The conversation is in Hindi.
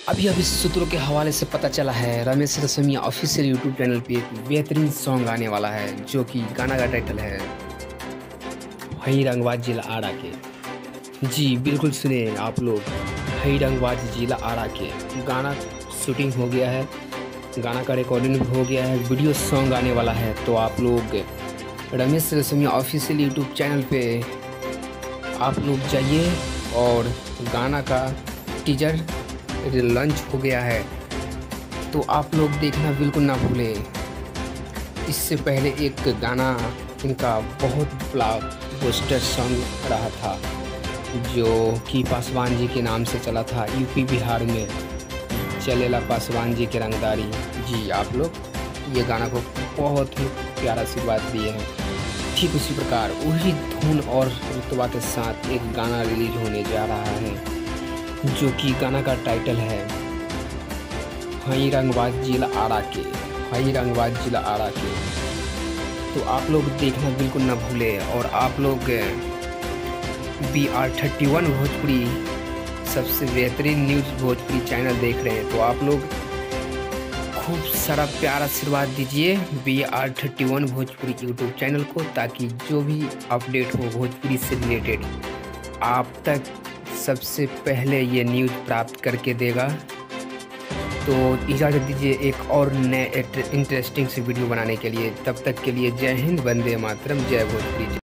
अभी सूत्रों के हवाले से पता चला है रमेश रसमिया ऑफिशियल यूट्यूब चैनल पे एक बेहतरीन सॉन्ग आने वाला है, जो कि गाना का टाइटल है हई रंगबाज जिला आरा के। जी बिल्कुल सुने आप लोग, हई रंगबाज जिला आरा के गाना शूटिंग हो गया है, गाना का रिकॉर्डिंग भी हो गया है, वीडियो सॉन्ग आने वाला है। तो आप लोग रमेश रसमिया ऑफिशियल यूट्यूब चैनल पे आप लोग जाइए और गाना का टीजर लॉन्च हो गया है, तो आप लोग देखना बिल्कुल ना भूलें। इससे पहले एक गाना इनका बहुत ब्लॉकबस्टर सॉन्ग रहा था, जो कि पासवान जी के नाम से चला था यूपी बिहार में, चलेला पासवान जी के रंगदारी। जी आप लोग ये गाना को बहुत ही प्यारा आशीर्वाद दिए हैं। ठीक उसी प्रकार वही धुन और रुतबा के साथ एक गाना रिलीज होने जा रहा है, जो कि गाना का टाइटल है हई रंगबाज जिला आरा के, हई रंगबाज जिला आरा के। तो आप लोग देखना बिल्कुल ना भूलें। और आप लोग BR31 भोजपुरी सबसे बेहतरीन न्यूज़ भोजपुरी चैनल देख रहे हैं, तो आप लोग खूब सारा प्यार आशीर्वाद दीजिए BR31 भोजपुरी यूट्यूब चैनल को, ताकि जो भी अपडेट हो भोजपुरी से रिलेटेड आप तक सबसे पहले ये न्यूज़ प्राप्त करके देगा। तो इजाज़त दीजिए एक और नए इंटरेस्टिंग से वीडियो बनाने के लिए। तब तक के लिए जय हिंद, वंदे मातरम, जय भोजपुरी।